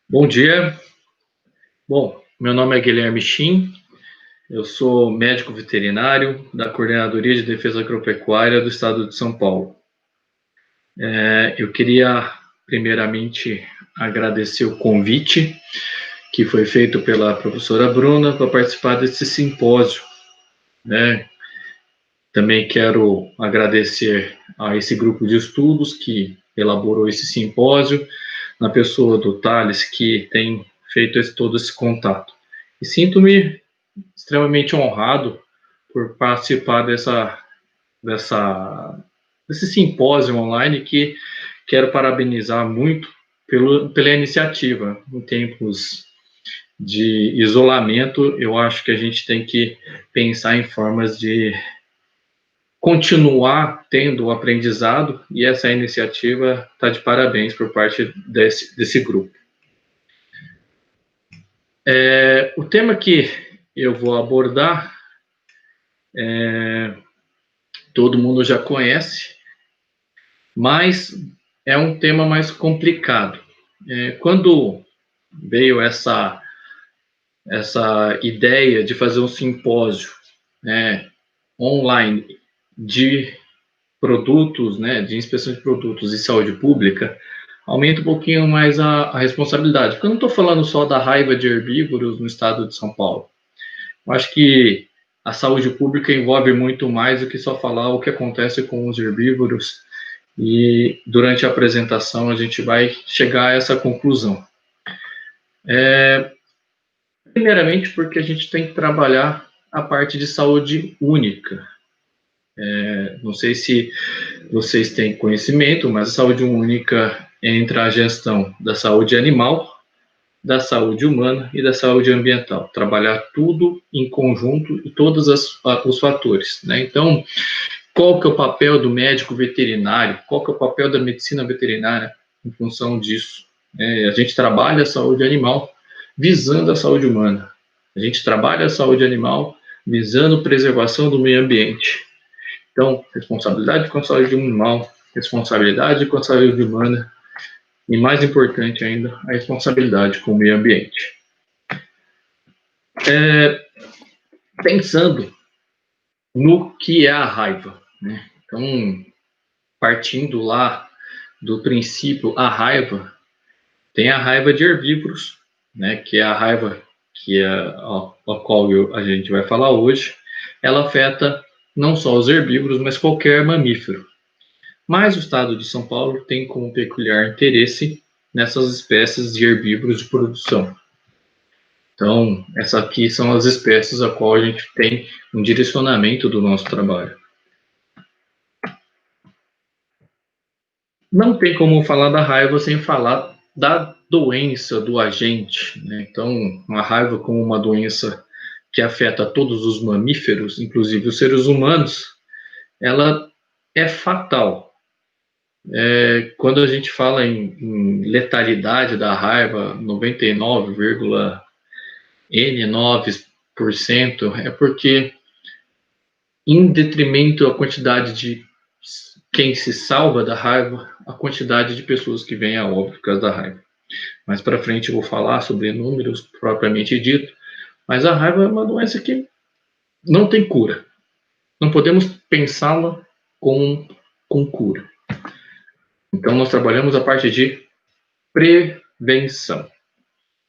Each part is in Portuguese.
Bom dia. Bom, meu nome é Guilherme Chin, eu sou médico veterinário da Coordenadoria de Defesa Agropecuária do Estado de São Paulo. Eu queria, primeiramente, agradecer o convite que foi feito pela professora Bruna para participar desse simpósio, né? Também quero agradecer a esse grupo de estudos que elaborou esse simpósio, na pessoa do Thales, que tem feito todo esse contato. E sinto-me extremamente honrado por participar desse simpósio online, que quero parabenizar muito pela iniciativa. Em tempos de isolamento, eu acho que a gente tem que pensar em formas de continuar tendo o aprendizado, e essa iniciativa está de parabéns por parte desse grupo. O tema que eu vou abordar, todo mundo já conhece, mas é um tema mais complicado. Quando veio essa ideia de fazer um simpósio, né, online de produtos, né, de inspeção de produtos e saúde pública, aumenta um pouquinho mais a responsabilidade. Porque eu não estou falando só da raiva de herbívoros no estado de São Paulo. Eu acho que a saúde pública envolve muito mais do que só falar o que acontece com os herbívoros, e durante a apresentação a gente vai chegar a essa conclusão. Primeiramente porque a gente tem que trabalhar a parte de saúde única. Não sei se vocês têm conhecimento, mas a saúde única entra a gestão da saúde animal, da saúde humana e da saúde ambiental. Trabalhar tudo em conjunto e todos os fatores, né? Então, qual que é o papel do médico veterinário? Qual que é o papel da medicina veterinária em função disso? A gente trabalha a saúde animal visando a saúde humana. A gente trabalha a saúde animal visando preservação do meio ambiente. Então, responsabilidade com a saúde animal, responsabilidade com a saúde humana e, mais importante ainda, a responsabilidade com o meio ambiente. Pensando no que é a raiva, né? Então, partindo lá do princípio, a raiva, tem a raiva de herbívoros, né, que é a raiva a qual a gente vai falar hoje. Ela afeta não só os herbívoros, mas qualquer mamífero. Mas o estado de São Paulo tem como peculiar interesse nessas espécies de herbívoros de produção. Então, essas aqui são as espécies a qual a gente tem um direcionamento do nosso trabalho. Não tem como falar da raiva sem falar da doença do agente, né? Então, a raiva como uma doença que afeta todos os mamíferos, inclusive os seres humanos, ela é fatal. Quando a gente fala em letalidade da raiva, 99,N9%, é porque, em detrimento à quantidade de quem se salva da raiva, a quantidade de pessoas que vêm a óbito por causa da raiva. Mais para frente eu vou falar sobre números propriamente dito, mas a raiva é uma doença que não tem cura. Não podemos pensá-la com cura. Então, nós trabalhamos a parte de prevenção.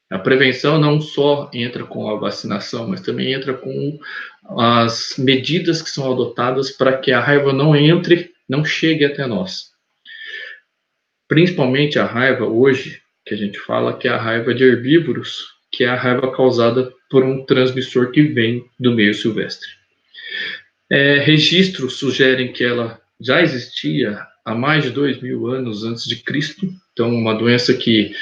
A prevenção não só entra com a vacinação, mas também entra com as medidas que são adotadas para que a raiva não entre, não chegue até nós. Principalmente a raiva hoje, que a gente fala que é a raiva de herbívoros, que é a raiva causada por um transmissor que vem do meio silvestre. Registros sugerem que ela já existia há mais de 2.000 anos antes de Cristo, então uma doença que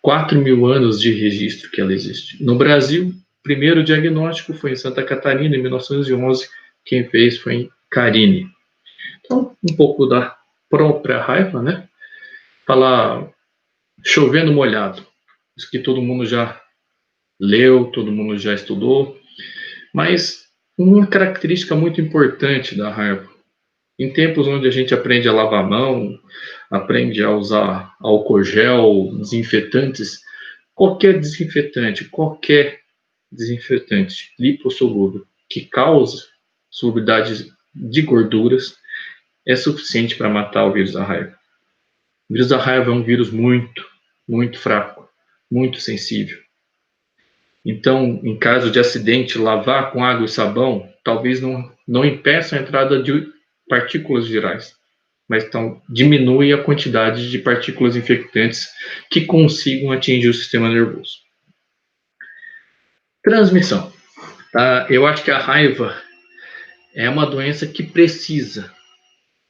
4.000 anos de registro que ela existe. No Brasil, o primeiro diagnóstico foi em Santa Catarina, em 1911, quem fez foi em Carini. Então, um pouco da própria raiva, né? Falar chovendo molhado, isso que todo mundo já leu, todo mundo já estudou, mas uma característica muito importante da raiva, em tempos onde a gente aprende a lavar a mão, aprende a usar álcool gel, desinfetantes, Qualquer desinfetante lipossolúvel que cause solubilidade de gorduras é suficiente para matar o vírus da raiva. O vírus da raiva é um vírus muito fraco, muito sensível. Então, em caso de acidente, lavar com água e sabão talvez não impeça a entrada de partículas virais, mas então diminui a quantidade de partículas infectantes que consigam atingir o sistema nervoso. Transmissão. Tá? Eu acho que a raiva é uma doença que precisa.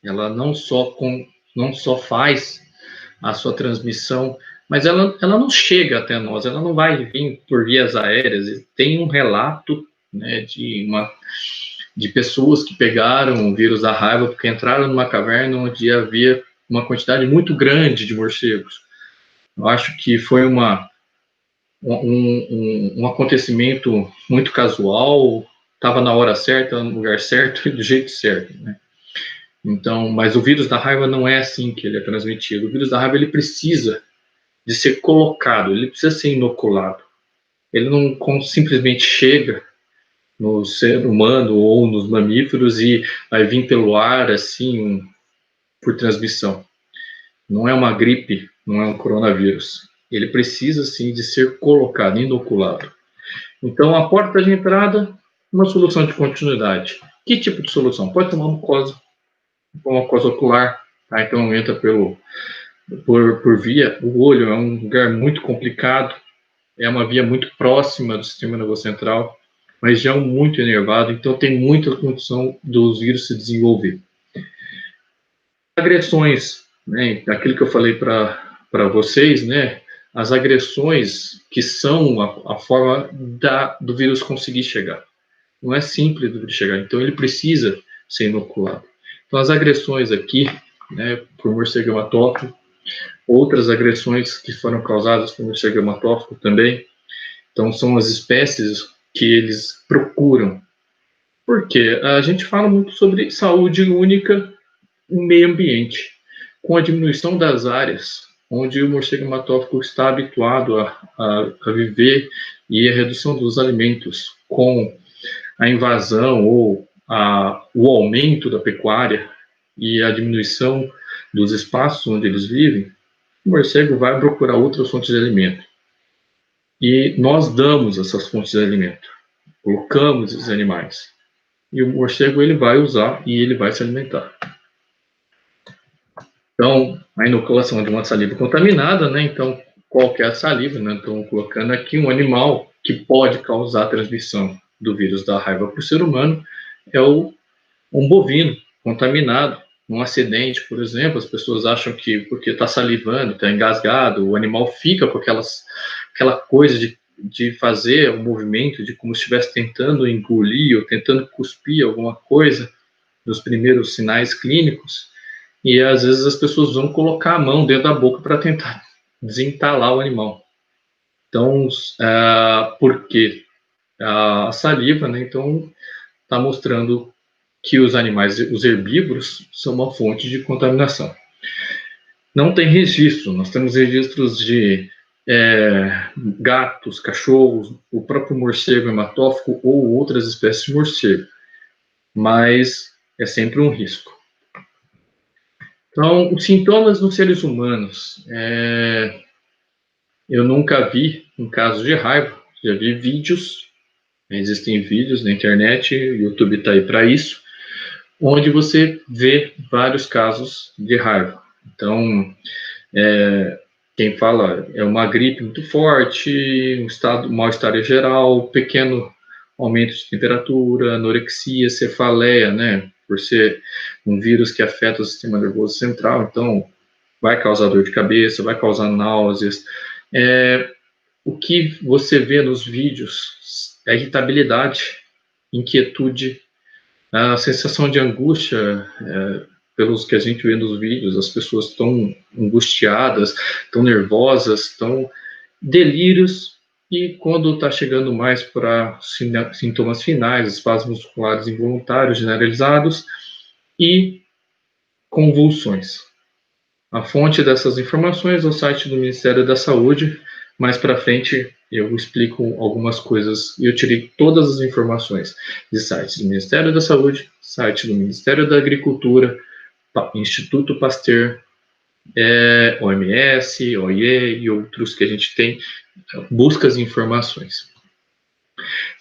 Ela não só faz a sua transmissão, mas ela não chega até nós, ela não vai vir por vias aéreas. Tem um relato, né, de pessoas que pegaram o vírus da raiva porque entraram numa caverna onde havia uma quantidade muito grande de morcegos. Eu acho que foi um acontecimento muito casual, estava na hora certa, no lugar certo e do jeito certo, né? Então, mas o vírus da raiva não é assim que ele é transmitido. O vírus da raiva ele precisa de ser colocado, ele precisa ser inoculado. Ele não simplesmente chega no ser humano ou nos mamíferos e vai vir pelo ar assim por transmissão. Não é uma gripe, não é um coronavírus. Ele precisa sim de ser colocado, inoculado. Então, a porta de entrada, uma solução de continuidade. Que tipo de solução? Pode ser uma mucosa ocular, tá? Então entra por via. O olho é um lugar muito complicado, é uma via muito próxima do sistema nervoso central, mas já muito enervado, então tem muita condição dos vírus se desenvolver. Agressões, né? Aquilo que eu falei para vocês, né? As agressões que são a forma do vírus conseguir chegar. Não é simples do vírus chegar, então ele precisa ser inoculado. Então, as agressões aqui, né, por morcego hematófago, outras agressões que foram causadas por morcego hematófago também. Então, são as espécies que eles procuram. Por quê? A gente fala muito sobre saúde única no meio ambiente. Com a diminuição das áreas onde o morcego hematófago está habituado a viver e a redução dos alimentos com a invasão ou o aumento da pecuária e a diminuição dos espaços onde eles vivem, o morcego vai procurar outras fontes de alimento. E nós damos essas fontes de alimento, colocamos esses animais. E o morcego ele vai usar e ele vai se alimentar. Então, a inoculação de uma saliva contaminada, né? Então, qual que é a saliva? Né? Então, colocando aqui um animal que pode causar a transmissão do vírus da raiva para o ser humano é um bovino contaminado. Num acidente, por exemplo, as pessoas acham que porque está salivando, está engasgado, o animal fica com aquela coisa de fazer o movimento de como se estivesse tentando engolir ou tentando cuspir alguma coisa nos primeiros sinais clínicos, e às vezes as pessoas vão colocar a mão dentro da boca para tentar desentalar o animal. Então, porque a saliva, né, então, está mostrando que os animais, os herbívoros, são uma fonte de contaminação. Não tem registro, nós temos registros de gatos, cachorros, o próprio morcego hematófago ou outras espécies de morcego, mas é sempre um risco. Então, os sintomas nos seres humanos, eu nunca vi em casos de raiva, já vi vídeos, existem vídeos na internet, o YouTube está aí para isso, onde você vê vários casos de raiva. Então, quem fala é uma gripe muito forte, um mal-estar geral, pequeno aumento de temperatura, anorexia, cefaleia, né? Por ser um vírus que afeta o sistema nervoso central, então vai causar dor de cabeça, vai causar náuseas. O que você vê nos vídeos é irritabilidade, inquietude, a sensação de angústia, pelos que a gente vê nos vídeos, as pessoas estão angustiadas, estão nervosas, estão delírios, e quando está chegando mais para sintomas finais, espasmos musculares involuntários generalizados e convulsões. A fonte dessas informações é o site do Ministério da Saúde, mais para frente eu explico algumas coisas e eu tirei todas as informações de sites do Ministério da Saúde, site do Ministério da Agricultura, Instituto Pasteur, OMS, OIE e outros que a gente tem, busca as informações.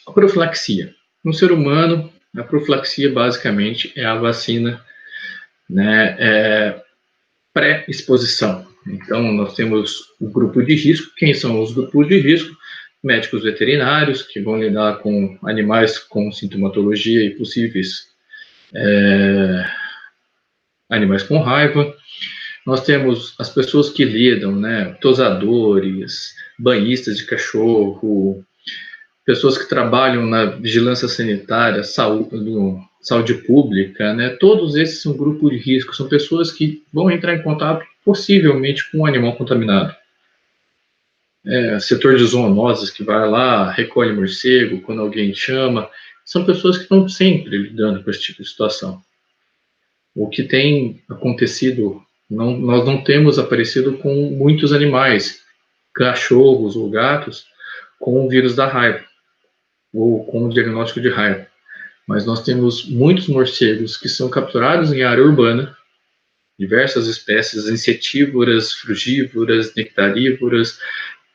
A profilaxia. No ser humano, a profilaxia basicamente é a vacina, né, pré-exposição. Então, nós temos o grupo de risco. Quem são os grupos de risco? Médicos veterinários, que vão lidar com animais com sintomatologia e possíveis animais com raiva. Nós temos as pessoas que lidam, né, tosadores, banhistas de cachorro, pessoas que trabalham na vigilância sanitária, saúde pública, né, todos esses são grupos de risco, são pessoas que vão entrar em contato possivelmente com um animal contaminado. Setor de zoonoses que vai lá, recolhe morcego quando alguém chama, são pessoas que estão sempre lidando com esse tipo de situação. O que tem acontecido, nós não temos aparecido com muitos animais, cachorros ou gatos, com o vírus da raiva, ou com o diagnóstico de raiva. Mas nós temos muitos morcegos que são capturados em área urbana, diversas espécies insetívoras, frugívoras, nectarívoras,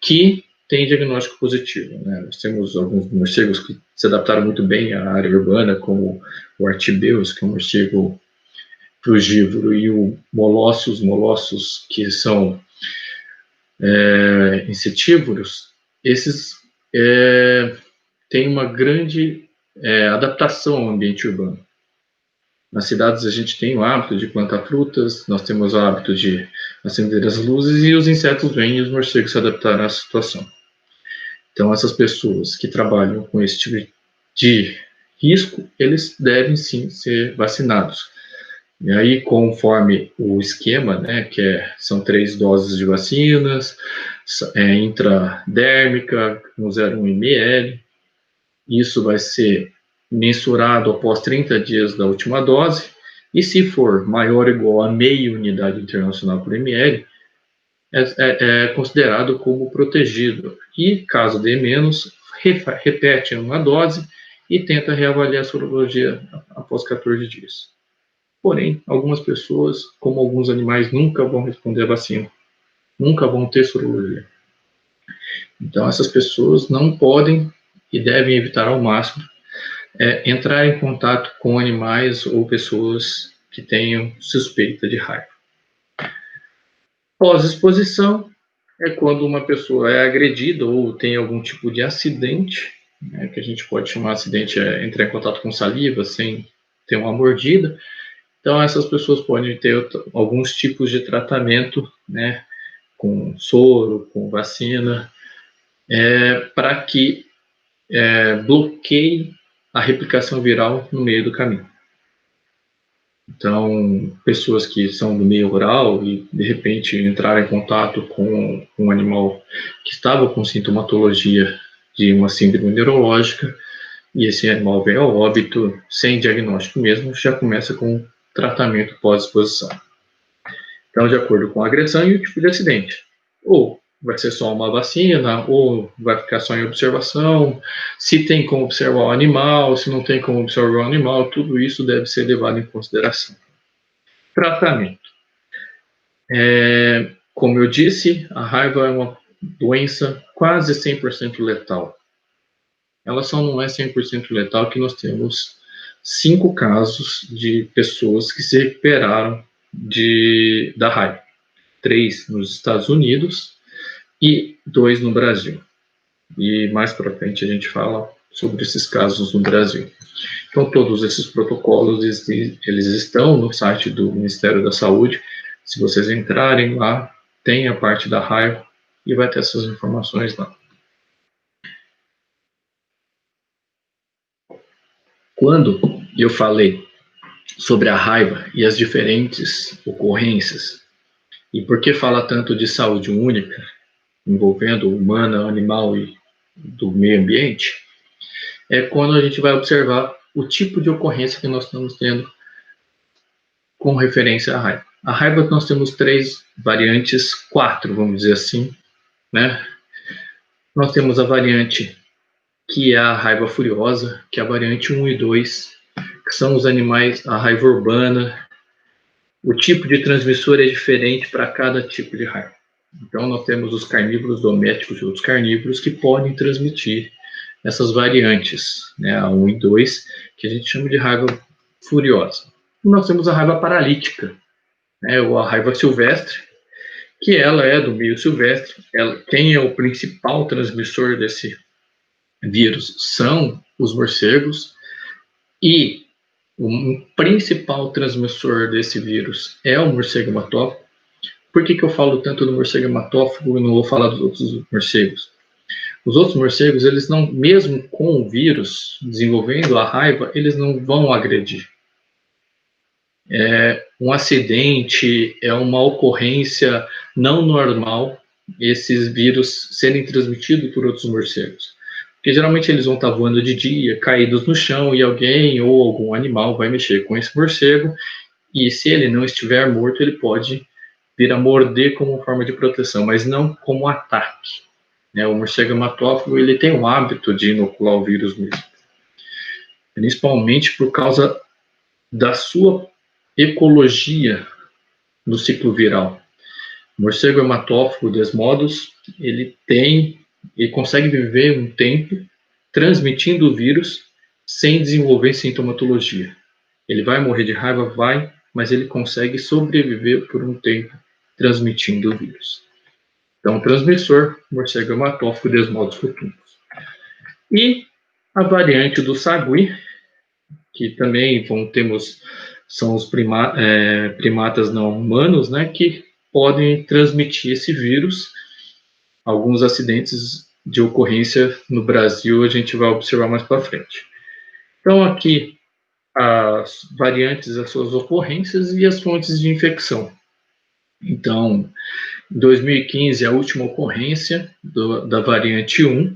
que têm diagnóstico positivo, né? Nós temos alguns morcegos que se adaptaram muito bem à área urbana, como o Artibeus, que é um morcego frugívoro, e o molossos que são insetívoros, esses têm uma grande adaptação ao ambiente urbano. Nas cidades a gente tem o hábito de plantar frutas, nós temos o hábito de acender as luzes e os insetos vêm e os morcegos se adaptaram à situação. Então, essas pessoas que trabalham com esse tipo de risco, eles devem sim ser vacinados. E aí, conforme o esquema, né, são 3 doses de vacinas, intradérmica, com 0,1 ml, isso vai ser mensurado após 30 dias da última dose, e se for maior ou igual a meia unidade internacional por ml, é considerado como protegido. E, caso dê menos, repete uma dose e tenta reavaliar a sorologia após 14 dias. Porém, algumas pessoas, como alguns animais, nunca vão responder a vacina, nunca vão ter sorologia. Então, essas pessoas não podem e devem evitar ao máximo entrar em contato com animais ou pessoas que tenham suspeita de raiva. Pós-exposição é quando uma pessoa é agredida ou tem algum tipo de acidente, né, que a gente pode chamar de acidente, entrar em contato com saliva sem ter uma mordida. Então, essas pessoas podem ter alguns tipos de tratamento, né, com soro, com vacina, para que bloqueie a replicação viral no meio do caminho. Então, pessoas que são do meio rural e, de repente, entraram em contato com um animal que estava com sintomatologia de uma síndrome neurológica, e esse animal vem ao óbito sem diagnóstico mesmo, já começa com tratamento pós-exposição. Então, de acordo com a agressão e o tipo de acidente. Ou vai ser só uma vacina, ou vai ficar só em observação, se tem como observar o animal, se não tem como observar o animal, tudo isso deve ser levado em consideração. Tratamento. Como eu disse, a raiva é uma doença quase 100% letal. Ela só não é 100% letal que nós temos 5 casos de pessoas que se recuperaram da raiva. 3 nos Estados Unidos e 2 no Brasil. E mais para frente a gente fala sobre esses casos no Brasil. Então, todos esses protocolos, eles estão no site do Ministério da Saúde. Se vocês entrarem lá, tem a parte da raiva e vai ter essas informações lá. Quando eu falei sobre a raiva e as diferentes ocorrências, e por que fala tanto de saúde única, envolvendo humana, animal e do meio ambiente, é quando a gente vai observar o tipo de ocorrência que nós estamos tendo com referência à raiva. A raiva nós temos 3 variantes, 4, vamos dizer assim, né? Nós temos a variante que é a raiva furiosa, que é a variante 1 e 2, que são os animais, a raiva urbana. O tipo de transmissor é diferente para cada tipo de raiva. Então, nós temos os carnívoros domésticos e outros carnívoros que podem transmitir essas variantes, né, a 1 e 2, que a gente chama de raiva furiosa. E nós temos a raiva paralítica, né, ou a raiva silvestre, que ela é do meio silvestre. Quem é o principal transmissor desse vírus são os morcegos, e o principal transmissor desse vírus é o morcego hematófago. Por que eu falo tanto do morcego hematófago e não vou falar dos outros morcegos? Os outros morcegos, eles não, mesmo com o vírus desenvolvendo a raiva, eles não vão agredir. É um acidente, é uma ocorrência não normal esses vírus serem transmitidos por outros morcegos. Porque geralmente eles vão estar voando de dia, caídos no chão, e alguém ou algum animal vai mexer com esse morcego, e se ele não estiver morto, ele pode vir a morder como forma de proteção, mas não como ataque. Né? O morcego hematófago, ele tem o hábito de inocular o vírus mesmo, principalmente por causa da sua ecologia no ciclo viral. O morcego hematófago desmodus, ele consegue viver um tempo transmitindo o vírus sem desenvolver sintomatologia. Ele vai morrer de raiva? Vai, mas ele consegue sobreviver por um tempo transmitindo o vírus. Então, transmissor, morcego hematófago desmodus cutuncus. E a variante do sagui, que também são os primatas não humanos, né, que podem transmitir esse vírus. Alguns acidentes de ocorrência no Brasil a gente vai observar mais para frente. Então, aqui, as variantes, as suas ocorrências e as fontes de infecção. Então, em 2015, a última ocorrência da variante 1,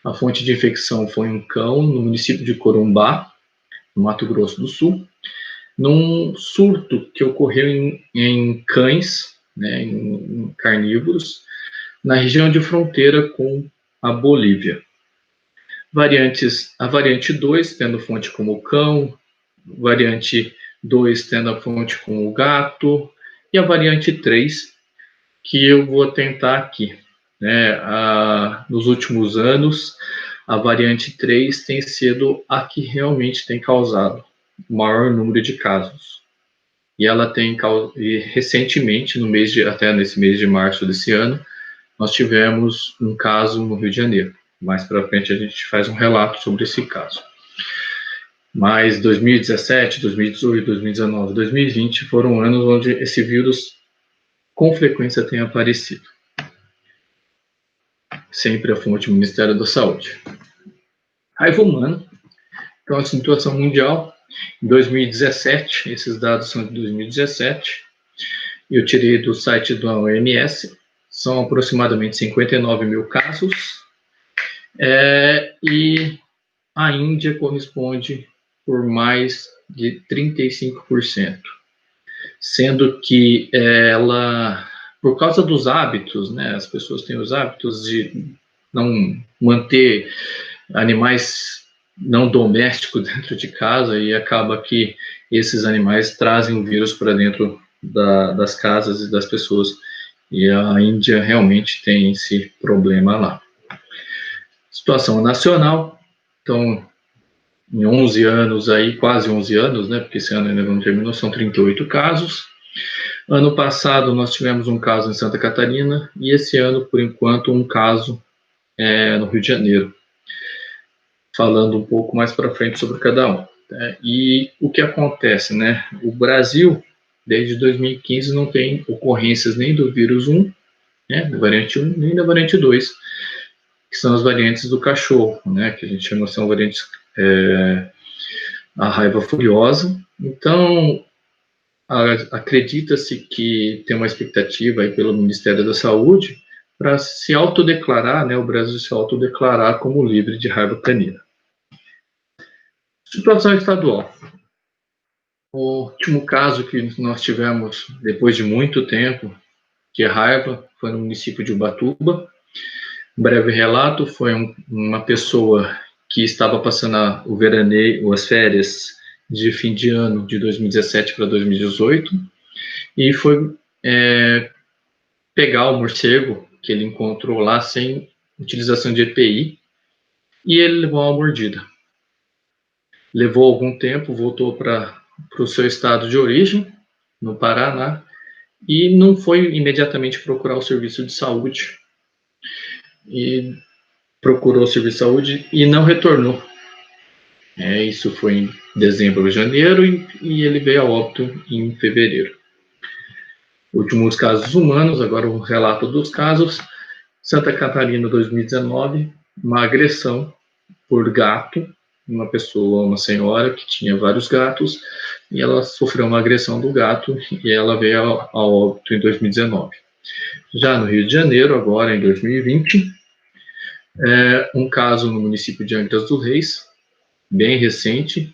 a fonte de infecção foi um cão no município de Corumbá, no Mato Grosso do Sul, num surto que ocorreu em cães, né, em carnívoros, na região de fronteira com a Bolívia. A variante 2, tendo fonte como o cão, variante 2, tendo a fonte como o gato, e a variante 3, que eu vou tentar aqui. Né, nos últimos anos, a variante 3 tem sido a que realmente tem causado o maior número de casos. E ela tem, e recentemente, até nesse mês de março desse ano, nós tivemos um caso no Rio de Janeiro. Mais para frente a gente faz um relato sobre esse caso. Mas 2017, 2018, 2019, 2020 foram anos onde esse vírus com frequência tem aparecido. Sempre a fonte do Ministério da Saúde. Raiva humana. Então, a situação mundial, em 2017, esses dados são de 2017, eu tirei do site da OMS, são aproximadamente 59 mil casos, e a Índia corresponde por mais de 35%, sendo que ela, por causa dos hábitos, né, as pessoas têm os hábitos de não manter animais não domésticos dentro de casa, e acaba que esses animais trazem o vírus para dentro das casas e das pessoas, e a Índia realmente tem esse problema lá. Situação nacional, então, em 11 anos aí, quase 11 anos, né, porque esse ano ainda não terminou, são 38 casos. Ano passado nós tivemos um caso em Santa Catarina, e esse ano, por enquanto, um caso no Rio de Janeiro. Falando um pouco mais para frente sobre cada um. E o que acontece, né? O Brasil, desde 2015, não tem ocorrências nem do vírus 1, né, da variante 1, nem da variante 2, que são as variantes do cachorro, né, que a gente chama, são variantes a raiva furiosa. Então, acredita-se que tem uma expectativa aí pelo Ministério da Saúde para se autodeclarar, né, o Brasil se autodeclarar como livre de raiva canina. Situação estadual. O último caso que nós tivemos, depois de muito tempo, de raiva, foi no município de Ubatuba. Um breve relato: foi uma pessoa que estava passando o veraneio, as férias de fim de ano de 2017 para 2018, e foi pegar o morcego que ele encontrou lá sem utilização de EPI, e ele levou uma mordida. Levou algum tempo, voltou para o seu estado de origem, no Paraná, e não foi imediatamente procurar o serviço de saúde. E procurou o serviço de saúde e não retornou. Isso foi em dezembro ou janeiro, e ele veio a óbito em fevereiro. Últimos casos humanos, agora o relato dos casos. Santa Catarina, 2019, uma agressão por gato, uma pessoa, uma senhora que tinha vários gatos, e ela sofreu uma agressão do gato e ela veio a óbito em 2019. Já no Rio de Janeiro, agora em 2020, um caso no município de Angra dos Reis, bem recente,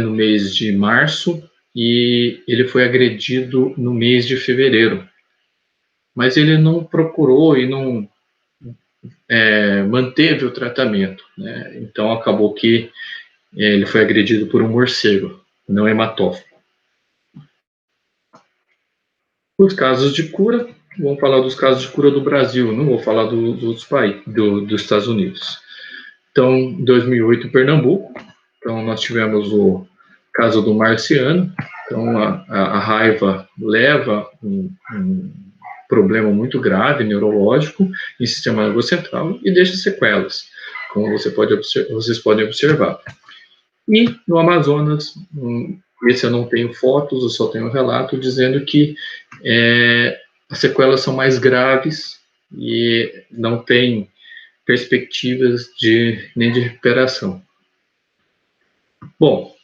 no mês de março, e ele foi agredido no mês de fevereiro. Mas ele não procurou e não manteve o tratamento, né? Então acabou que ele foi agredido por um morcego, não hematófago. Os casos de cura, vamos falar dos casos de cura do Brasil, não vou falar dos outros países, dos Estados Unidos. Então, em 2008, em Pernambuco, então nós tivemos o caso do Marciano. Então, a raiva leva um problema muito grave, neurológico, em sistema nervoso central, e deixa sequelas, como vocês podem observar. E no Amazonas, esse eu não tenho fotos, eu só tenho um relato dizendo que as sequelas são mais graves e não tem perspectivas nem de recuperação. Bom,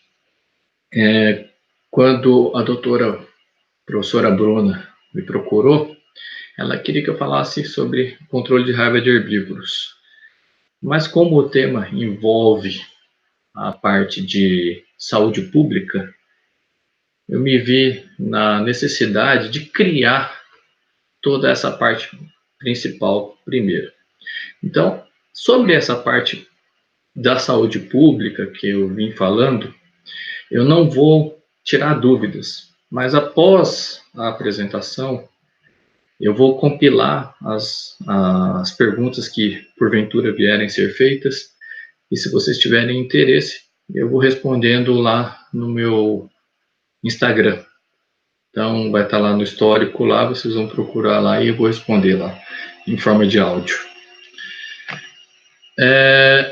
quando a professora Bruna me procurou, ela queria que eu falasse sobre controle de raiva de herbívoros. Mas como o tema envolve a parte de saúde pública, eu me vi na necessidade de criar toda essa parte principal primeiro. Então, sobre essa parte da saúde pública que eu vim falando, eu não vou tirar dúvidas, mas após a apresentação, eu vou compilar as perguntas que porventura vierem ser feitas, e se vocês tiverem interesse, eu vou respondendo lá no meu Instagram. Então, vai estar lá no histórico, lá vocês vão procurar lá e eu vou responder lá, em forma de áudio.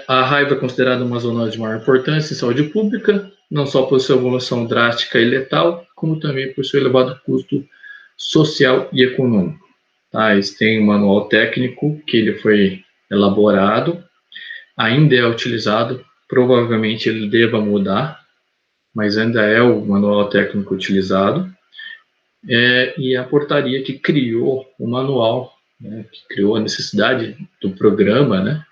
A raiva é considerada uma zoonose de maior importância em saúde pública, não só por sua evolução drástica e letal, como também por seu elevado custo social e econômico. Eles têm um manual técnico que ele foi elaborado, ainda é utilizado, provavelmente ele deva mudar, mas ainda é o manual técnico utilizado. E a portaria que criou o manual, né, que criou a necessidade do programa, né,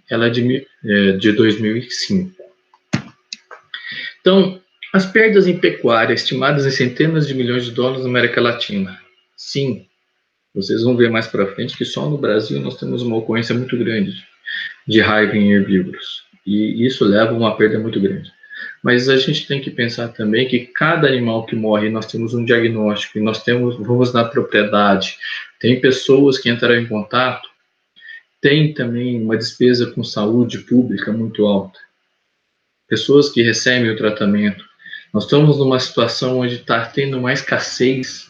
ela é de 2005. Então, as perdas em pecuária estimadas em centenas de milhões de dólares na América Latina. Sim, vocês vão ver mais para frente que só no Brasil nós temos uma ocorrência muito grande de raiva em herbívoros. E isso leva a uma perda muito grande. Mas a gente tem que pensar também que cada animal que morre, nós temos um diagnóstico, e vamos na propriedade. Tem pessoas que entraram em contato, tem também uma despesa com saúde pública muito alta. Pessoas que recebem o tratamento. Nós estamos numa situação onde está tendo uma escassez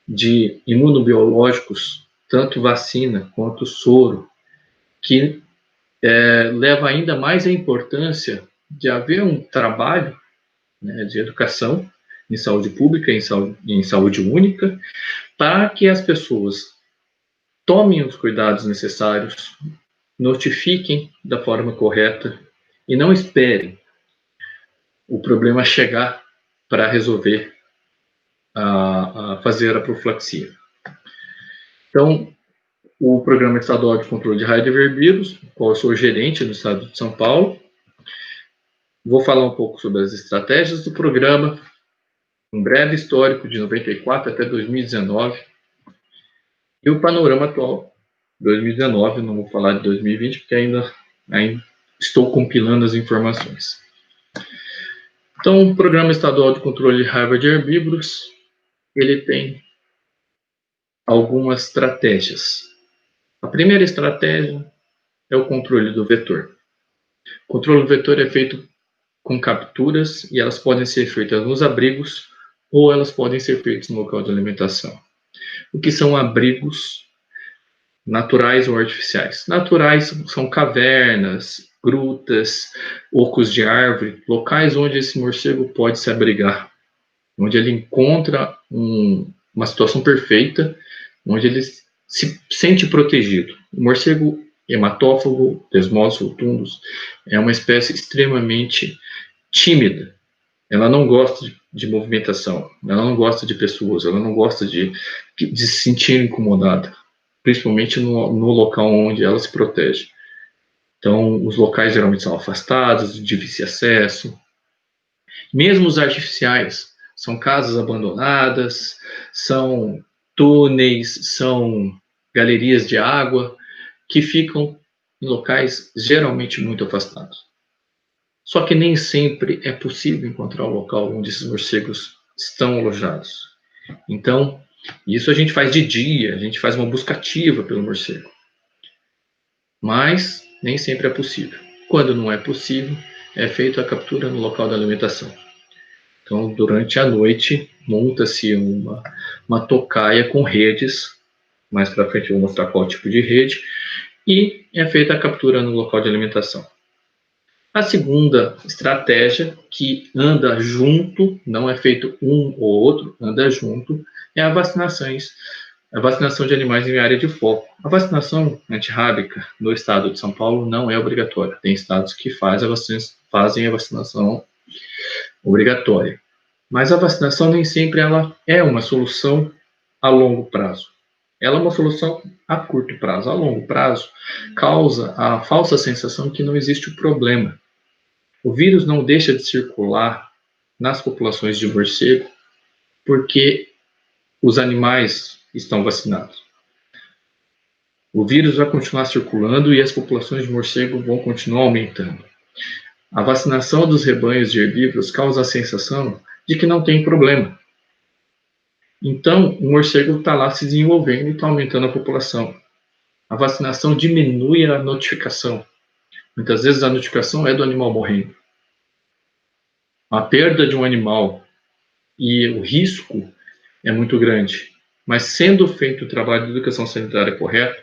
de imunobiológicos, tanto vacina quanto soro, que leva ainda mais a importância de haver um trabalho, né, de educação em saúde pública, em saúde única, para que as pessoas tomem os cuidados necessários, notifiquem da forma correta e não esperem o problema chegar para resolver, fazer a profilaxia. Então, o Programa Estadual de Controle de Raiva de Herbívoros, qual eu sou gerente no estado de São Paulo. Vou falar um pouco sobre as estratégias do programa, um breve histórico de 94 até 2019 e o panorama atual 2019, não vou falar de 2020, porque ainda estou compilando as informações. Então, o Programa Estadual de Controle de Raiva de Herbívoros, ele tem algumas estratégias. A primeira estratégia é o controle do vetor. O controle do vetor é feito com capturas e elas podem ser feitas nos abrigos ou elas podem ser feitas no local de alimentação. O que são abrigos naturais ou artificiais? Naturais são cavernas, grutas, ocos de árvore, locais onde esse morcego pode se abrigar, onde ele encontra uma situação perfeita, onde ele se sente protegido. O morcego hematófago, Desmos rotundus, é uma espécie extremamente tímida. Ela não gosta de movimentação, ela não gosta de pessoas, ela não gosta de se sentir incomodada, principalmente no local onde ela se protege. Então, os locais geralmente são afastados, de difícil acesso. Mesmo os artificiais, são casas abandonadas, são túneis, são galerias de água, que ficam em locais geralmente muito afastados. Só que nem sempre é possível encontrar o local onde esses morcegos estão alojados. Então, isso a gente faz de dia, a gente faz uma busca ativa pelo morcego. Mas nem sempre é possível. Quando não é possível, é feita a captura no local da alimentação. Então, durante a noite, monta-se uma tocaia com redes. Mais para frente eu vou mostrar qual tipo de rede. E é feita a captura no local de alimentação. A segunda estratégia, que anda junto, não é feito um ou outro, anda junto, é a vacinação de animais em área de foco. A vacinação antirrábica no estado de São Paulo não é obrigatória. Tem estados que fazem a vacinação obrigatória. Mas a vacinação nem sempre ela é uma solução a longo prazo. Ela é uma solução a curto prazo. A longo prazo, causa a falsa sensação que não existe o problema. O vírus não deixa de circular nas populações de morcego porque os animais estão vacinados. O vírus vai continuar circulando e as populações de morcego vão continuar aumentando. A vacinação dos rebanhos de herbívoros causa a sensação de que não tem problema. Então, o morcego está lá se desenvolvendo e está aumentando a população. A vacinação diminui a notificação. Muitas vezes a notificação é do animal morrendo. A perda de um animal e o risco é muito grande. Mas sendo feito o trabalho de educação sanitária correto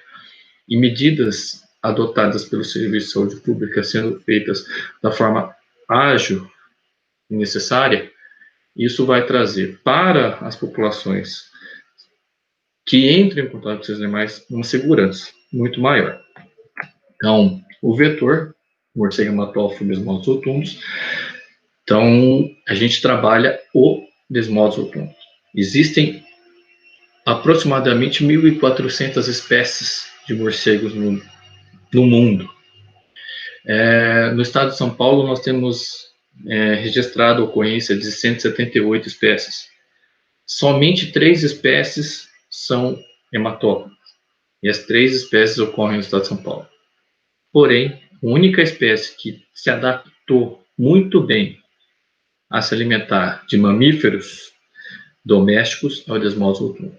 e medidas adotadas pelo Serviço de Saúde Pública sendo feitas da forma ágil e necessária, isso vai trazer para as populações que entrem em contato com esses animais uma segurança muito maior. Então, o vetor, morcego hematófago Desmos rotundus, então a gente trabalha o Desmos rotundus. Existem aproximadamente 1.400 espécies de morcegos no mundo. No estado de São Paulo, nós temos registrado a ocorrência de 178 espécies. Somente 3 espécies são hematófagas, e as 3 espécies ocorrem no estado de São Paulo. Porém, a única espécie que se adaptou muito bem a se alimentar de mamíferos domésticos é o Desmos rotundus.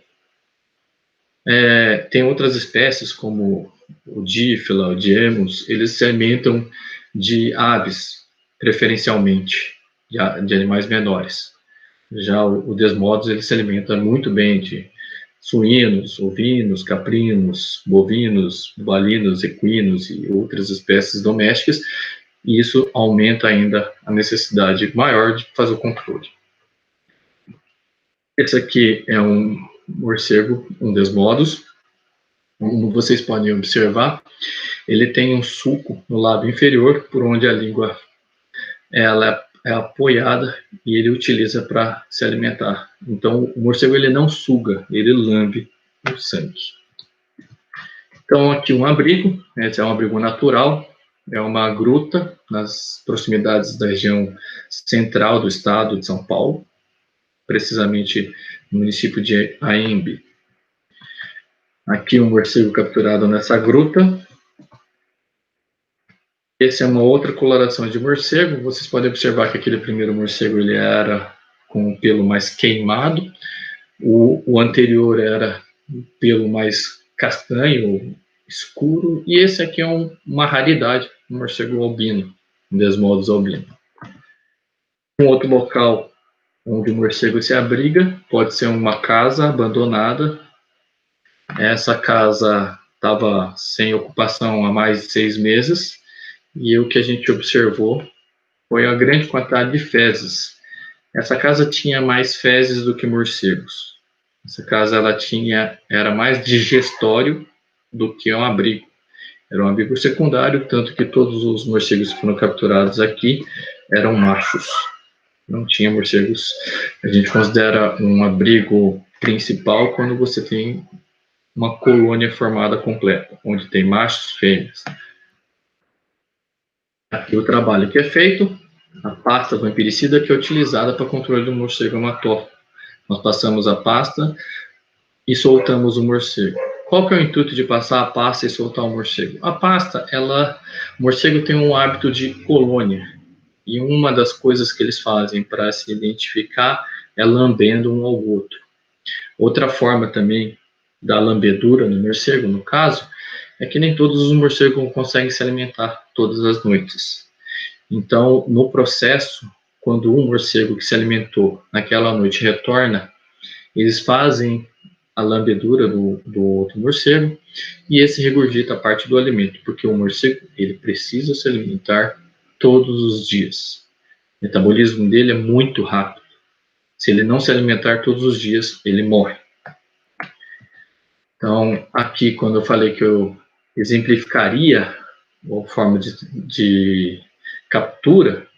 Tem outras espécies, como o dífila, o diemus, eles se alimentam de aves, preferencialmente, de animais menores. Já o Desmodus, ele se alimenta muito bem de suínos, ovinos, caprinos, bovinos, bubalinos, equinos e outras espécies domésticas, e isso aumenta ainda a necessidade maior de fazer o controle. Esse aqui é um morcego, um Desmodus. Como vocês podem observar, ele tem um sulco no lábio inferior, por onde a língua ela é apoiada e ele utiliza para se alimentar. Então, o morcego ele não suga, ele lambe o sangue. Então, aqui um abrigo, esse é um abrigo natural, é uma gruta nas proximidades da região central do estado de São Paulo, precisamente no município de Anhembi. Aqui um morcego capturado nessa gruta. Essa é uma outra coloração de morcego. Vocês podem observar que aquele primeiro morcego ele era com o pelo mais queimado. O anterior era um pelo mais castanho, escuro. E esse aqui é uma raridade, um morcego albino, um Desmodus albino. Um outro local onde o morcego se abriga pode ser uma casa abandonada. Essa casa estava sem ocupação há mais de 6 meses e o que a gente observou foi a grande quantidade de fezes. Essa casa tinha mais fezes do que morcegos. Essa casa era mais digestório do que um abrigo. Era um abrigo secundário, tanto que todos os morcegos que foram capturados aqui eram machos. Não tinha morcegos. A gente considera um abrigo principal quando você tem uma colônia formada completa, onde tem machos e fêmeas. Aqui o trabalho que é feito, a pasta vampiricida que é utilizada para controle do morcego hematófago. Nós passamos a pasta e soltamos o morcego. Qual que é o intuito de passar a pasta e soltar o morcego? A pasta, o morcego tem um hábito de colônia, e uma das coisas que eles fazem para se identificar é lambendo um ao outro. Outra forma também da lambedura no morcego, no caso, é que nem todos os morcegos conseguem se alimentar todas as noites. Então, no processo, quando um morcego que se alimentou naquela noite retorna, eles fazem a lambedura do outro morcego e esse regurgita a parte do alimento, porque o morcego ele precisa se alimentar todos os dias. O metabolismo dele é muito rápido. Se ele não se alimentar todos os dias, ele morre. Então, aqui, quando eu falei que eu exemplificaria a forma de captura,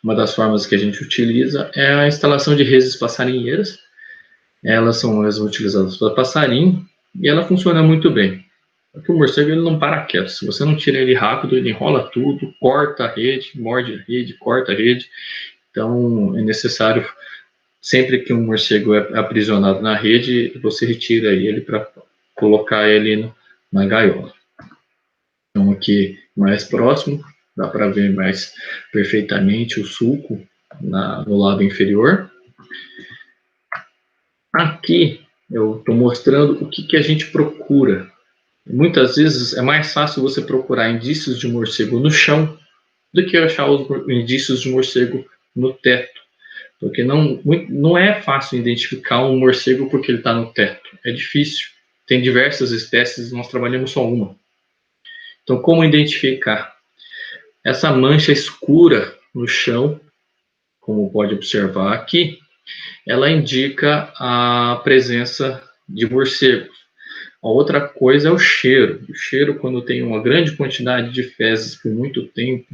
uma das formas que a gente utiliza é a instalação de redes passarinheiras. Elas são utilizadas para passarinho e ela funciona muito bem. Porque o morcego ele não para quieto. Se você não tira ele rápido, ele enrola tudo, corta a rede, morde a rede, corta a rede. Então, é necessário, sempre que um morcego é aprisionado na rede, você retira ele para colocar ele na gaiola. Então, aqui mais próximo, dá para ver mais perfeitamente o sulco no lado inferior. Aqui eu estou mostrando o que a gente procura. Muitas vezes é mais fácil você procurar indícios de morcego no chão do que achar os indícios de morcego no teto. Porque não é fácil identificar um morcego porque ele está no teto. É difícil. Tem diversas espécies, nós trabalhamos só uma. Então, como identificar? Essa mancha escura no chão, como pode observar aqui, ela indica a presença de morcegos. A outra coisa é o cheiro. O cheiro, quando tem uma grande quantidade de fezes por muito tempo,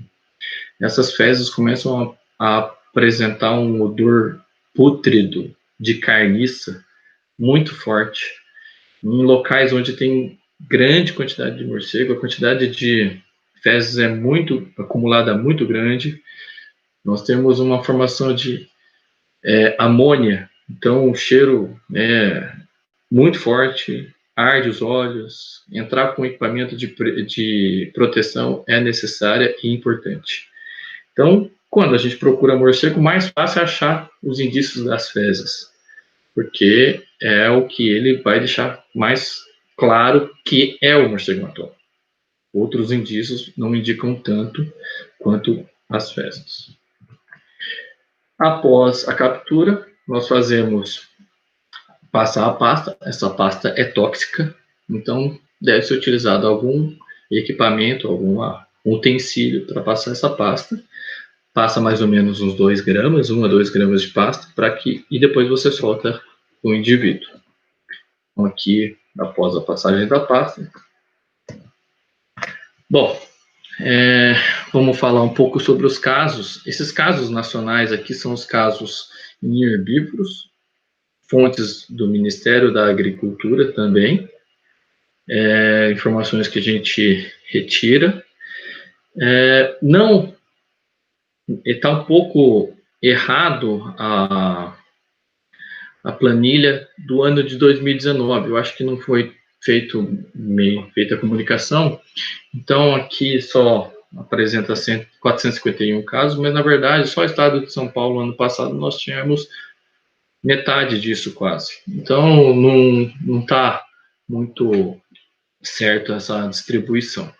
essas fezes começam a apresentar um odor pútrido de carniça muito forte. Em locais onde tem grande quantidade de morcego, a quantidade de fezes é muito acumulada, muito grande. Nós temos uma formação de amônia, então o cheiro é muito forte, arde os olhos. Entrar com equipamento de proteção é necessária e importante. Então, quando a gente procura morcego, mais fácil é achar os indícios das fezes, porque é o que ele vai deixar mais claro que é o morcego hematófago. Outros indícios não indicam tanto quanto as fezes. Após a captura, nós fazemos passar a pasta. Essa pasta é tóxica, então deve ser utilizado algum equipamento, algum utensílio para passar essa pasta. Passa mais ou menos uns 2 gramas, 1 a 2 gramas de pasta, e depois você solta o indivíduo. Então, aqui, após a passagem da pasta. Bom, vamos falar um pouco sobre os casos. Esses casos nacionais aqui são os casos em herbívoros, fontes do Ministério da Agricultura também, informações que a gente retira. Não, está um pouco errado a planilha do ano de 2019. Eu acho que não foi feita a comunicação. Então, aqui só apresenta 451 casos, mas, na verdade, só o estado de São Paulo, ano passado, nós tínhamos metade disso quase. Então, não está muito certo essa distribuição.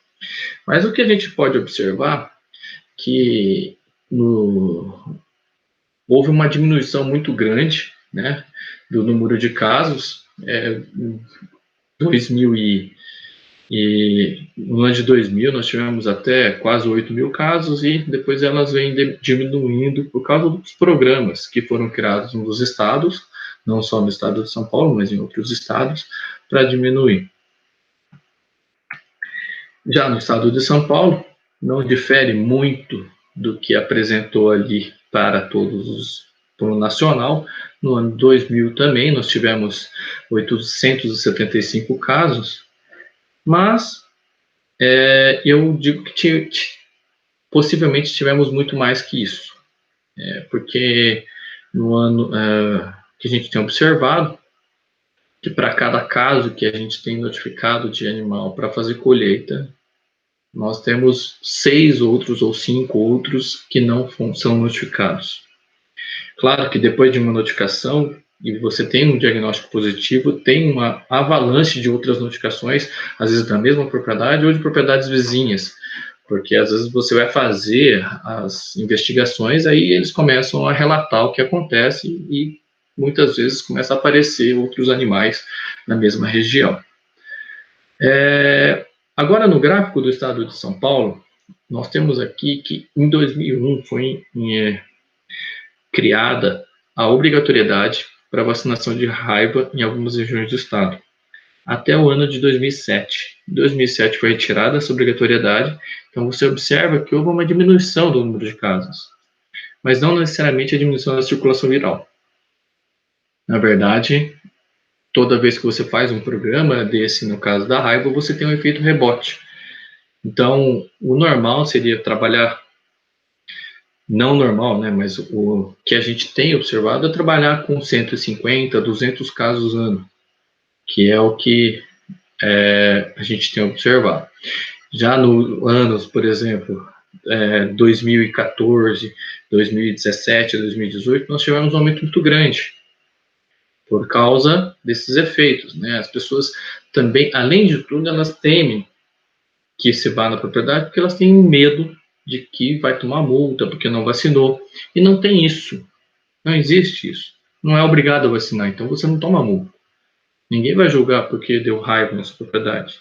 Mas o que a gente pode observar que houve uma diminuição muito grande, né, do número de casos. No ano de 2000 nós tivemos até quase 8 mil casos e depois elas vêm diminuindo por causa dos programas que foram criados nos estados, não só no estado de São Paulo, mas em outros estados, para diminuir. Já no estado de São Paulo, não difere muito do que apresentou ali para o nacional. No ano 2000 também nós tivemos 875 casos, mas eu digo que possivelmente tivemos muito mais que isso, porque no ano que a gente tem observado, que para cada caso que a gente tem notificado de animal para fazer colheita, nós temos 6 outros ou 5 outros que não são notificados. Claro que depois de uma notificação, e você tem um diagnóstico positivo, tem uma avalanche de outras notificações, às vezes da mesma propriedade ou de propriedades vizinhas, porque às vezes você vai fazer as investigações, aí eles começam a relatar o que acontece e muitas vezes começa a aparecer outros animais na mesma região. Agora, no gráfico do estado de São Paulo, nós temos aqui que em 2001 foi criada a obrigatoriedade para vacinação de raiva em algumas regiões do estado, até o ano de 2007. Em 2007 foi retirada essa obrigatoriedade, então você observa que houve uma diminuição do número de casos, mas não necessariamente a diminuição da circulação viral. Na verdade, toda vez que você faz um programa desse, no caso da raiva, você tem um efeito rebote. Então, o normal seria trabalhar, não normal, né, mas o que a gente tem observado é trabalhar com 150, 200 casos ano, que é o que a gente tem observado. Já no anos, por exemplo, 2014, 2017, 2018, nós tivemos um aumento muito grande, por causa desses efeitos, né? As pessoas também, além de tudo, elas temem que se vá na propriedade porque elas têm medo de que vai tomar multa porque não vacinou. E não tem isso. Não existe isso. Não é obrigado a vacinar, então você não toma multa. Ninguém vai julgar porque deu raiva na sua propriedade.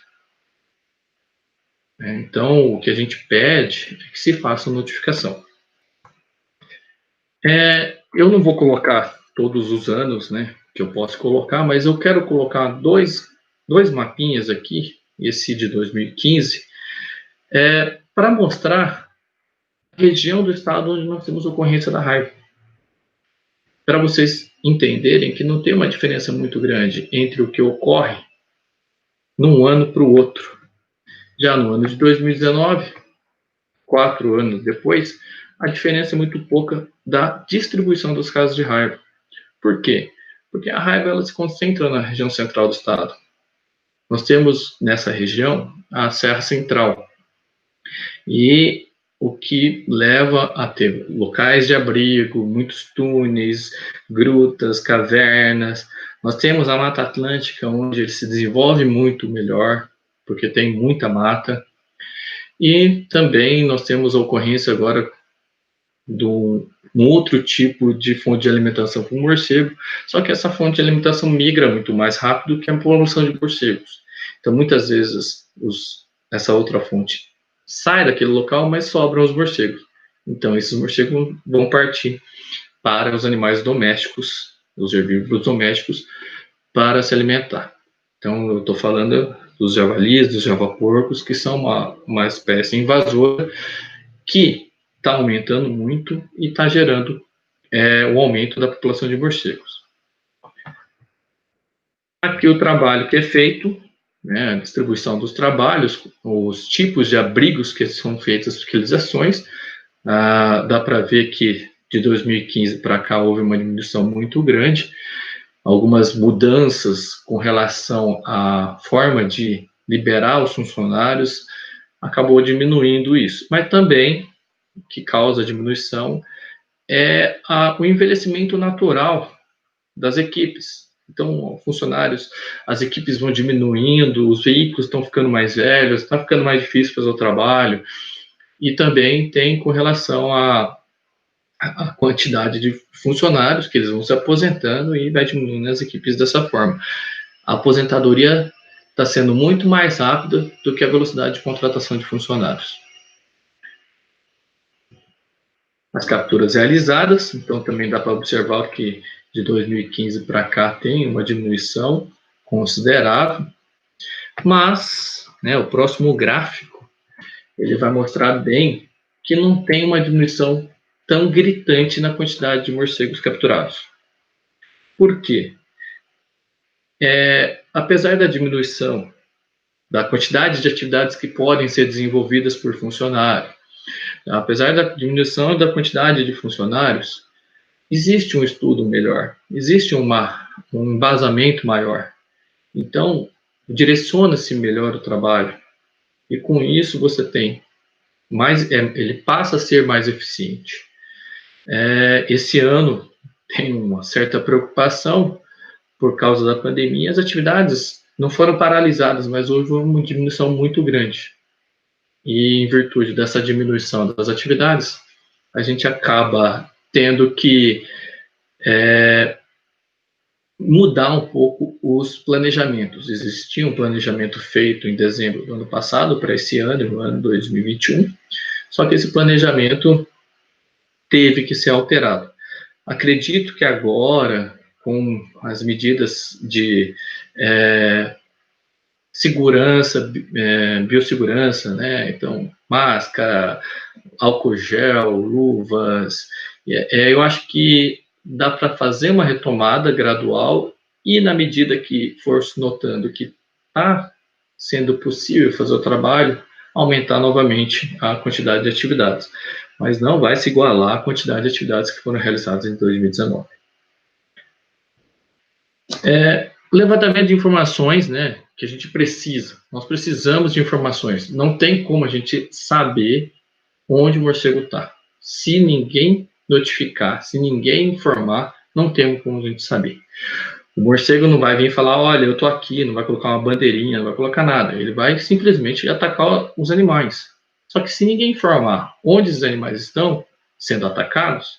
Então, o que a gente pede é que se faça a notificação. Eu não vou colocar todos os anos, né, que eu posso colocar, mas eu quero colocar dois mapinhas aqui, esse de 2015, para mostrar a região do estado onde nós temos ocorrência da raiva. Para vocês entenderem que não tem uma diferença muito grande entre o que ocorre num ano para o outro. Já no ano de 2019, 4 anos depois, a diferença é muito pouca da distribuição dos casos de raiva. Por quê? Porque a raiva ela se concentra na região central do estado. Nós temos nessa região a Serra Central, e o que leva a ter locais de abrigo, muitos túneis, grutas, cavernas. Nós temos a Mata Atlântica, onde ele se desenvolve muito melhor, porque tem muita mata. E também nós temos a ocorrência agora de um outro tipo de fonte de alimentação para o morcego, só que essa fonte de alimentação migra muito mais rápido que a população de morcegos. Então, muitas vezes, essa outra fonte sai daquele local, mas sobram os morcegos. Então, esses morcegos vão partir para os animais domésticos, os herbívoros domésticos, para se alimentar. Então, eu estou falando dos javalis, dos javaporcos, que são uma espécie invasora que está aumentando muito e está gerando o aumento da população de morcegos. Aqui o trabalho que é feito, né, a distribuição dos trabalhos, os tipos de abrigos que são feitas as utilizações, dá para ver que de 2015 para cá houve uma diminuição muito grande. algumas mudanças com relação à forma de liberar os funcionários, acabou diminuindo isso. Mas também, o que causa a diminuição é o envelhecimento natural das equipes. Então, funcionários, as equipes vão diminuindo, os veículos estão ficando mais velhos, está ficando mais difícil fazer o trabalho, e também tem com relação à quantidade de funcionários que eles vão se aposentando e vai diminuindo as equipes dessa forma. A aposentadoria está sendo muito mais rápida do que a velocidade de contratação de funcionários. As capturas realizadas, então também dá para observar que de 2015 para cá tem uma diminuição considerável, mas o próximo gráfico ele vai mostrar bem que não tem uma diminuição tão gritante na quantidade de morcegos capturados. Por quê? Apesar da diminuição da quantidade de atividades que podem ser desenvolvidas por funcionário, apesar da diminuição da quantidade de funcionários, existe um estudo melhor, existe um embasamento maior. Então, direciona-se melhor o trabalho. E com isso você tem ele passa a ser mais eficiente. Esse ano tem uma certa preocupação por causa da pandemia. As atividades não foram paralisadas, mas houve uma diminuição muito grande. E em virtude dessa diminuição das atividades, a gente acaba tendo que mudar um pouco os planejamentos. Existia um planejamento feito em dezembro do ano passado para esse ano, no ano 2021, só que esse planejamento teve que ser alterado. Acredito que agora, com as medidas de segurança, biossegurança, então máscara, álcool gel, luvas, eu acho que dá para fazer uma retomada gradual e na medida que for notando que está sendo possível fazer o trabalho, aumentar novamente a quantidade de atividades. Mas não vai se igualar à quantidade de atividades que foram realizadas em 2019. Levantamento de informações, que a gente precisa. Nós precisamos de informações. Não tem como a gente saber onde o morcego está. Se ninguém notificar, se ninguém informar, não tem como a gente saber. O morcego não vai vir falar, olha, eu estou aqui, não vai colocar uma bandeirinha, não vai colocar nada. Ele vai simplesmente atacar os animais. Só que se ninguém informar onde os animais estão sendo atacados,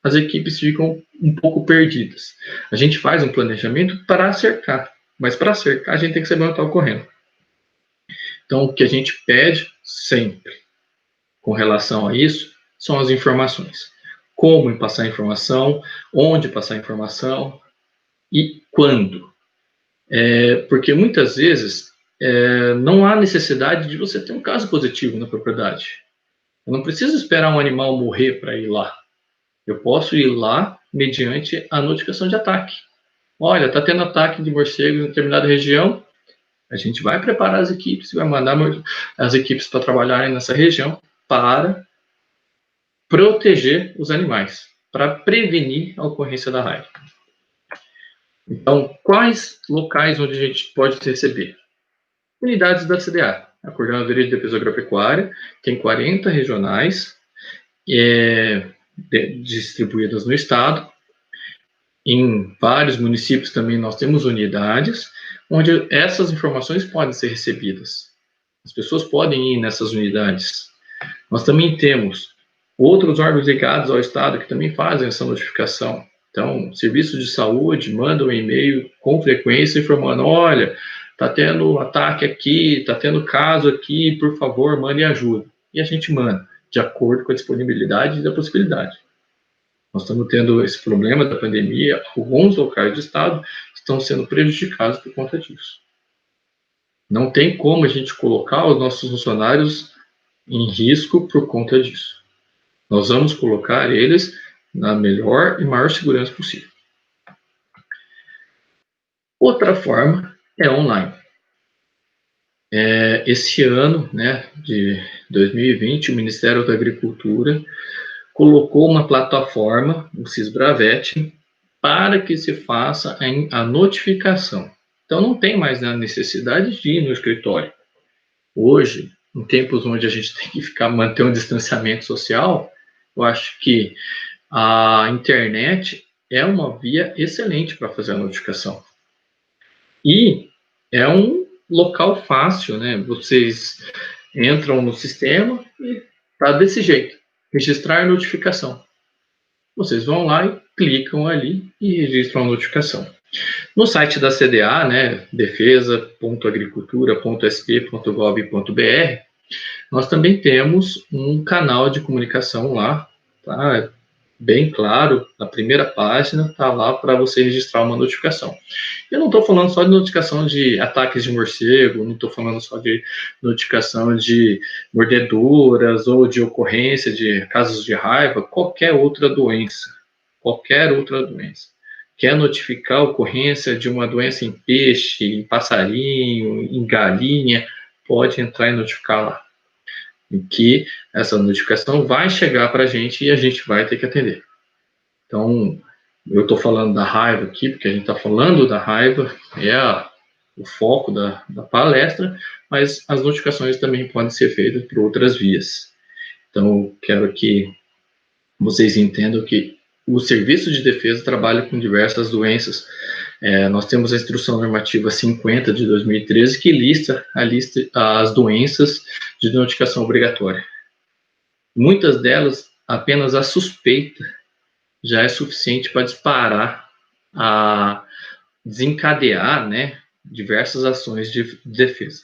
as equipes ficam um pouco perdidas. A gente faz um planejamento para cercar, mas para cercar a gente tem que saber onde está ocorrendo. Então, o que a gente pede sempre com relação a isso são as informações. Como passar informação, onde passar informação e quando. Porque muitas vezes não há necessidade de você ter um caso positivo na propriedade. Eu não preciso esperar um animal morrer para ir lá. Eu posso ir lá mediante a notificação de ataque. Olha, está tendo ataque de morcego em determinada região. A gente vai preparar as equipes, vai mandar as equipes para trabalharem nessa região para proteger os animais, para prevenir a ocorrência da raiva. Então, quais locais onde a gente pode receber? Unidades da CDA, a Coordenadoria de Defesa Agropecuária, tem 40 regionais distribuídas no estado. Em vários municípios também nós temos unidades onde essas informações podem ser recebidas. As pessoas podem ir nessas unidades. Nós também temos outros órgãos ligados ao estado que também fazem essa notificação. Então, serviços de saúde mandam um e-mail com frequência informando, olha, está tendo ataque aqui, está tendo caso aqui, por favor, mande ajuda. E a gente manda, de acordo com a disponibilidade e da possibilidade. Nós estamos tendo esse problema da pandemia, alguns locais do estado estão sendo prejudicados por conta disso. Não tem como a gente colocar os nossos funcionários em risco por conta disso. Nós vamos colocar eles na melhor e maior segurança possível. Outra forma é online. Esse ano, de 2020, o Ministério da Agricultura colocou uma plataforma, o Sisbravet, para que se faça a notificação. Então, não tem mais a necessidade de ir no escritório. Hoje, em tempos onde a gente tem que manter um distanciamento social, eu acho que a internet é uma via excelente para fazer a notificação. E é um local fácil, né? Vocês entram no sistema e tá desse jeito, registrar notificação. Vocês vão lá e clicam ali e registram a notificação. No site da CDA, né, defesa.agricultura.sp.gov.br, nós também temos um canal de comunicação lá, tá? Bem claro, na primeira página está lá para você registrar uma notificação. Eu não estou falando só de notificação de ataques de morcego, não estou falando só de notificação de mordeduras ou de ocorrência de casos de raiva, qualquer outra doença. Quer notificar a ocorrência de uma doença em peixe, em passarinho, em galinha, pode entrar e notificar lá. Em que essa notificação vai chegar para a gente e a gente vai ter que atender. Então, eu estou falando da raiva aqui, porque a gente está falando da raiva, o foco da palestra, mas as notificações também podem ser feitas por outras vias. Então, quero que vocês entendam que o Serviço de Defesa trabalha com diversas doenças. Nós temos a Instrução Normativa 50 de 2013, que lista as doenças de notificação obrigatória. Muitas delas, apenas a suspeita já é suficiente para disparar, a desencadear, né, diversas ações de defesa.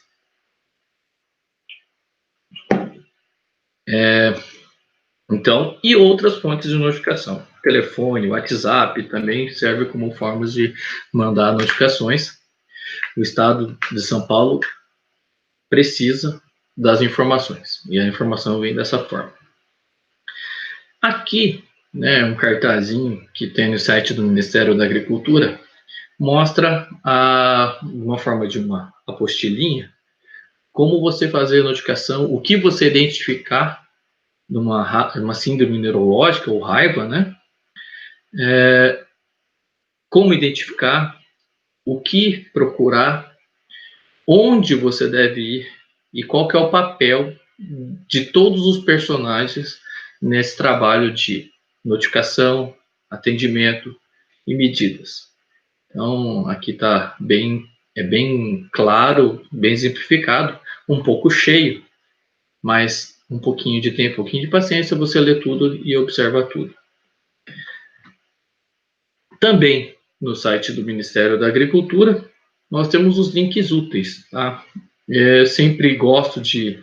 Então, e outras fontes de notificação. Telefone, WhatsApp também serve como formas de mandar notificações. O Estado de São Paulo precisa das informações, e a informação vem dessa forma. Aqui, né, um cartazinho que tem no site do Ministério da Agricultura, mostra uma forma de uma apostilinha, como você fazer a notificação, o que você identificar numa síndrome neurológica ou raiva, né? Como identificar, o que procurar, onde você deve ir e qual que é o papel de todos os personagens nesse trabalho de notificação, atendimento e medidas. Então, aqui está bem claro, bem exemplificado, um pouco cheio, mas um pouquinho de tempo, um pouquinho de paciência, você lê tudo e observa tudo. Também no site do Ministério da Agricultura, nós temos os links úteis, tá? Eu sempre gosto de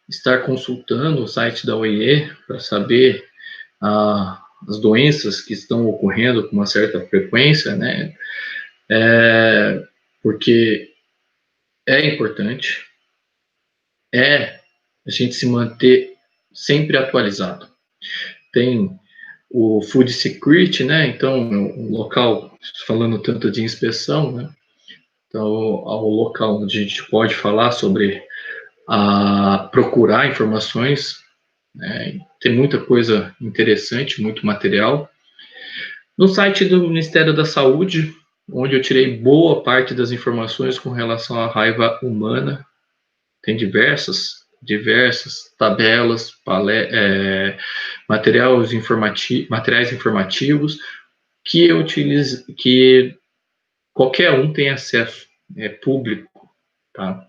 estar consultando o site da OIE para saber as doenças que estão ocorrendo com uma certa frequência, né? Porque é importante, a gente se manter sempre atualizado. Tem o Food Security, né? Então, um local, falando tanto de inspeção, né? Então, ao local onde a gente pode falar sobre procurar informações, né? Tem muita coisa interessante, muito material. No site do Ministério da Saúde, onde eu tirei boa parte das informações com relação à raiva humana, tem diversas tabelas, materiais informativos que eu utilizo, que qualquer um tem acesso, é público, tá?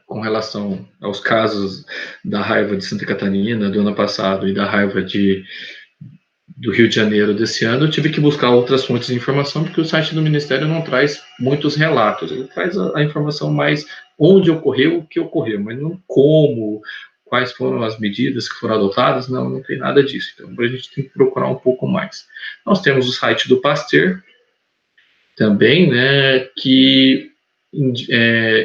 Com relação aos casos da raiva de Santa Catarina do ano passado e da raiva do Rio de Janeiro desse ano, eu tive que buscar outras fontes de informação, porque o site do Ministério não traz muitos relatos, ele traz a informação mais onde ocorreu, o que ocorreu, mas não como, quais foram as medidas que foram adotadas, não tem nada disso. Então, a gente tem que procurar um pouco mais. Nós temos o site do Pasteur, também, né, que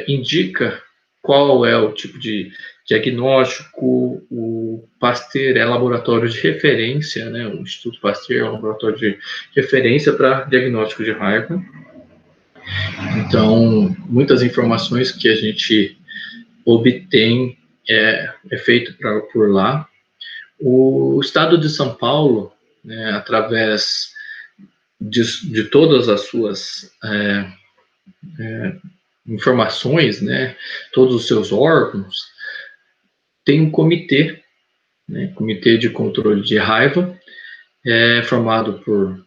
indica qual é o tipo de diagnóstico. O Pasteur é laboratório de referência, né, o Instituto Pasteur é um laboratório de referência para diagnóstico de raiva. Então, muitas informações que a gente obtém é feito por lá. O Estado de São Paulo, né, através de todas as suas informações, né, todos os seus órgãos, tem um comitê, né, comitê de controle de raiva, formado por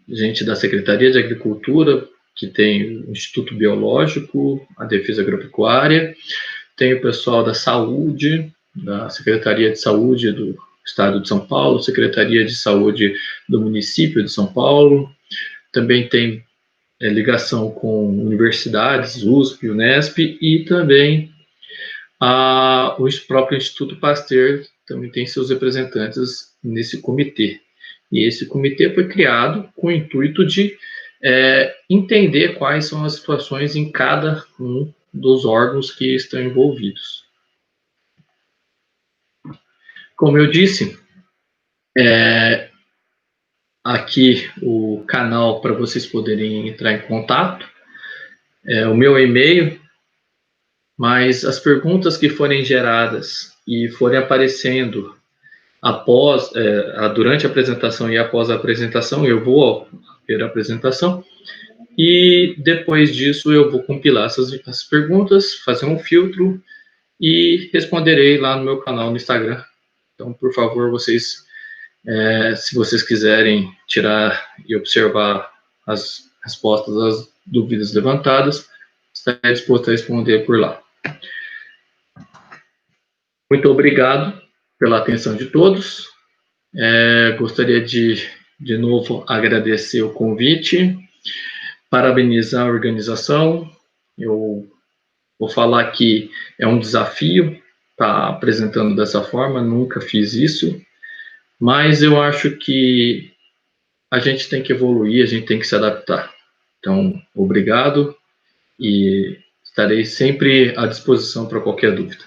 gente da Secretaria de Agricultura, que tem o Instituto Biológico, a Defesa Agropecuária, tem o pessoal da Saúde, da Secretaria de Saúde do Estado de São Paulo, Secretaria de Saúde do município de São Paulo, também tem ligação com universidades, USP, Unesp, e também o próprio Instituto Pasteur também tem seus representantes nesse comitê. E esse comitê foi criado com o intuito de entender quais são as situações em cada um dos órgãos que estão envolvidos. Como eu disse, aqui o canal para vocês poderem entrar em contato, o meu e-mail, mas as perguntas que forem geradas e forem aparecendo durante a apresentação e após a apresentação, eu vou ver a apresentação e depois disso eu vou compilar essas perguntas, fazer um filtro e responderei lá no meu canal no Instagram. Então, por favor, vocês, se vocês quiserem tirar e observar as respostas às dúvidas levantadas, estarei disposto a responder por lá. Muito obrigado pela atenção de todos. Gostaria de novo, agradecer o convite, parabenizar a organização. Eu vou falar que é um desafio estar apresentando dessa forma, nunca fiz isso, mas eu acho que a gente tem que evoluir, a gente tem que se adaptar. Então, obrigado e estarei sempre à disposição para qualquer dúvida.